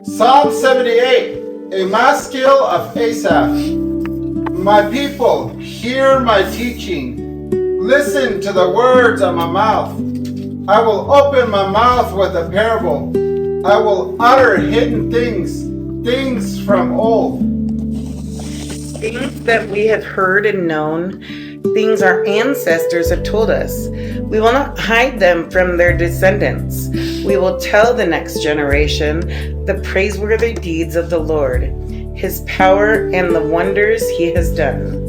Psalm 78, a maskil of Asaph. My people, hear my teaching. Listen to the words of my mouth. I will open my mouth with a parable. I will utter hidden things from old. Things that we have heard and known, things our ancestors have told us. We will not hide them from their descendants. We will tell the next generation the praiseworthy deeds of the Lord, his power and the wonders he has done.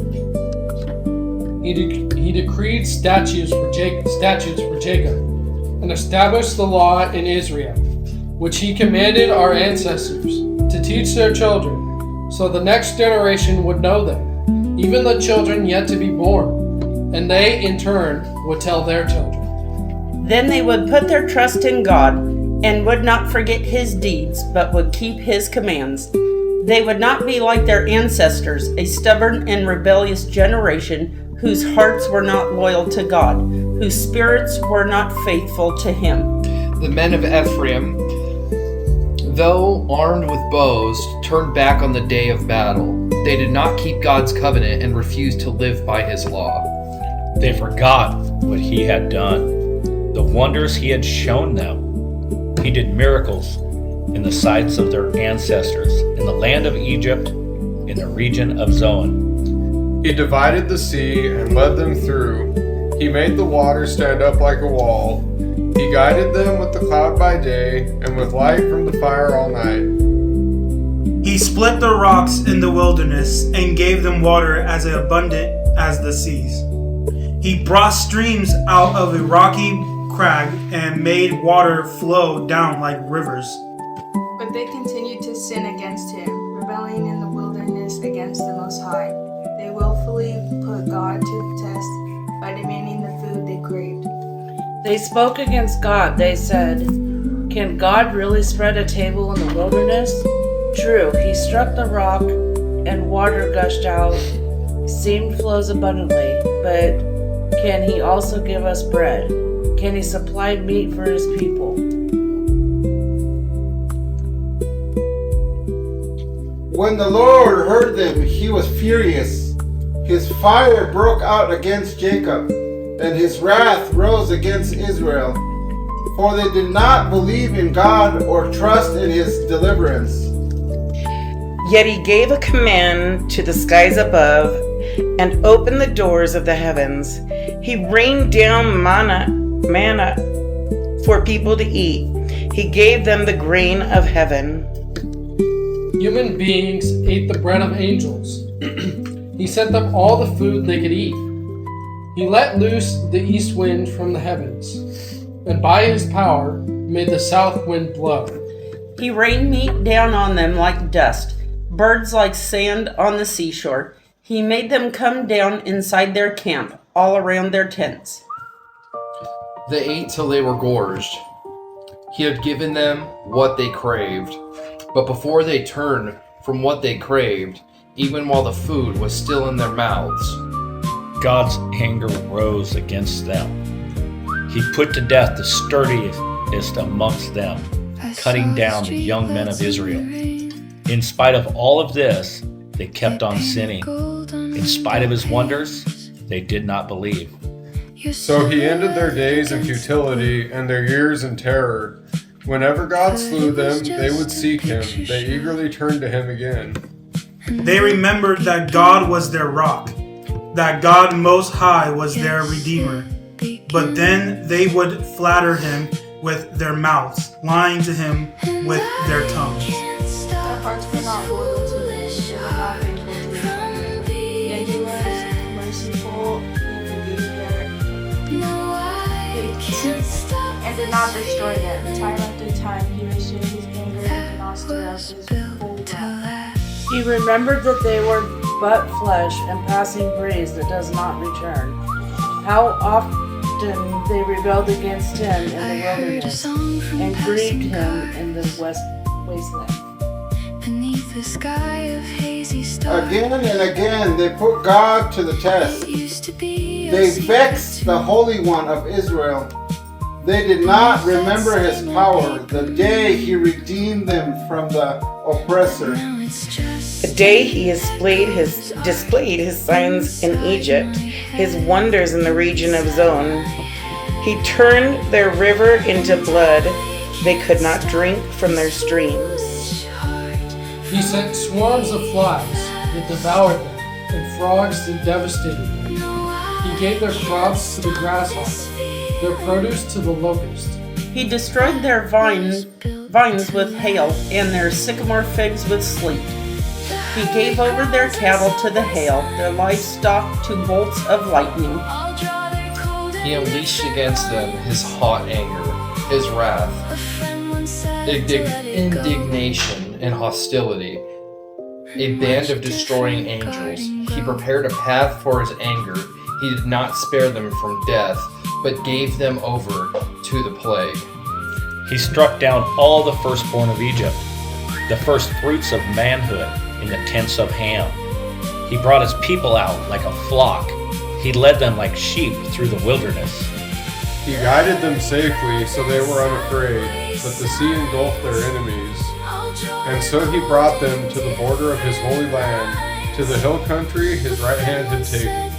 He decreed statutes for Jacob and established the law in Israel, which he commanded our ancestors to teach their children, so the next generation would know them, even the children yet to be born, and they in turn would tell their children. Then they would put their trust in God and would not forget his deeds, but would keep his commands. They would not be like their ancestors, a stubborn and rebellious generation whose hearts were not loyal to God, whose spirits were not faithful to him. The men of Ephraim, though armed with bows, turned back on the day of battle. They did not keep God's covenant and refused to live by his law. They forgot what he had done, the wonders he had shown them. He did miracles in the sights of their ancestors, in the land of Egypt, in the region of Zoan. He divided the sea and led them through. He made the water stand up like a wall. He guided them with the cloud by day and with light from the fire all night. He split the rocks in the wilderness and gave them water as abundant as the seas. He brought streams out of a rocky crag and made water flow down like rivers. But they continued to sin against him, rebelling in the wilderness against the Most High. They willfully put God to the test by demanding the food they craved. They spoke against God. They said, "Can God really spread a table in the wilderness? True, he struck the rock and water gushed out, stream flows abundantly, but can he also give us bread? Can he supply meat for his people?" When the Lord heard them, he was furious. His fire broke out against Jacob, and his wrath rose against Israel. For they did not believe in God or trust in his deliverance. Yet he gave a command to the skies above and opened the doors of the heavens. He rained down manna for people to eat. He gave them the grain of heaven. Human beings ate the bread of angels. He sent them all the food they could eat. He let loose the east wind from the heavens, and by his power made the south wind blow. He rained meat down on them like dust, birds like sand on the seashore. He made them come down inside their camp, all around their tents. They ate till they were gorged. He had given them what they craved. But before they turned from what they craved, even while the food was still in their mouths, God's anger rose against them. He put to death the sturdiest amongst them, cutting down the young men of Israel. In spite of all of this, they kept on sinning. In spite of his wonders, they did not believe. So he ended their days in futility and their years in terror. Whenever God slew them, they would seek him. They eagerly turned to him again. They remembered that God was their rock, that God Most High was their Redeemer. But then they would flatter him with their mouths, lying to him with their tongues. Their hearts were not loyal to him, they were not faithful to him. Yet he was merciful, he forgave their iniquities, and did not destroy them. Time after time he restrained his anger and did not stir up his holy wrath. He remembered that they were but flesh and passing breeze that does not return. How often they rebelled against him in the wilderness and grieved him in the wasteland. Again and again they put God to the test. They vexed the Holy One of Israel. They did not remember his power, the day he redeemed them from the oppressor. The day he displayed his signs in Egypt, his wonders in the region of Zon. He turned their river into blood. They could not drink from their streams. He sent swarms of flies that devoured them, and frogs that devastated them. He gave their crops to the grasshopper, their produce to the locust. He destroyed their vines with hail, and their sycamore figs with sleet. He gave over their cattle to the hail, their livestock to bolts of lightning. He unleashed against them his hot anger, his wrath, indignation, and hostility. A band of destroying angels. He prepared a path for his anger. He did not spare them from death, but gave them over to the plague. He struck down all the firstborn of Egypt, the first fruits of manhood in the tents of Ham. He brought his people out like a flock. He led them like sheep through the wilderness. He guided them safely so they were unafraid, but the sea engulfed their enemies. And so he brought them to the border of his holy land, to the hill country his right hand had taken.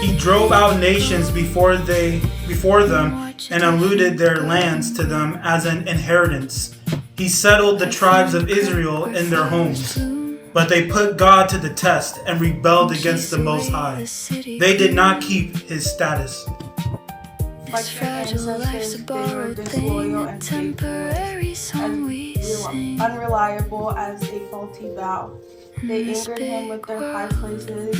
He drove out nations before them and allotted their lands to them as an inheritance. He settled the tribes of Israel in their homes, but they put God to the test and rebelled against the Most High. They did not keep his status. Like their ancestors, they were disloyal and faithless, as unreliable as a faulty vow. They angered him with their high places.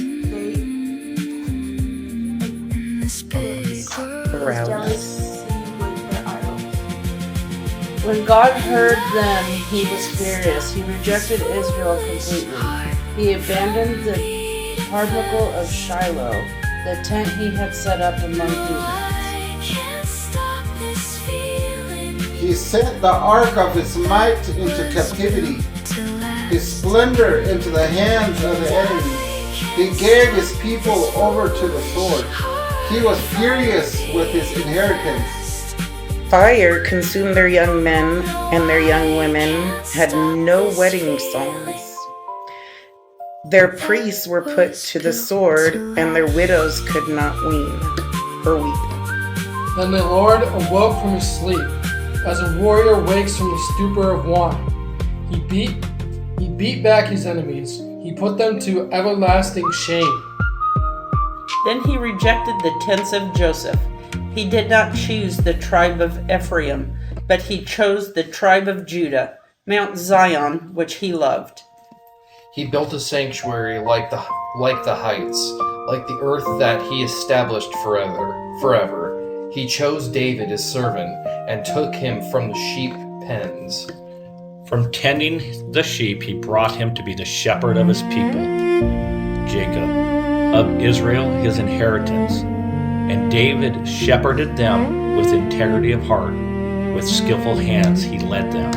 When God heard them, he was furious. He rejected Israel completely. He abandoned the tabernacle of Shiloh, the tent he had set up among humans. He sent the ark of his might into captivity, his splendor into the hands of the enemy. He gave his people over to the sword. He was furious with his inheritance. Fire consumed their young men, and their young women had no wedding songs. Their priests were put to the sword, and their widows could not weep. Then the Lord awoke from his sleep, as a warrior wakes from the stupor of wine. He beat back his enemies. He put them to everlasting shame. Then he rejected the tents of Joseph. He did not choose the tribe of Ephraim, but he chose the tribe of Judah, Mount Zion, which he loved. He built a sanctuary like the heights, like the earth that he established forever. He chose David his servant and took him from the sheep pens. From tending the sheep, he brought him to be the shepherd of his people, Jacob, of Israel his inheritance. And David shepherded them with integrity of heart. With skillful hands he led them.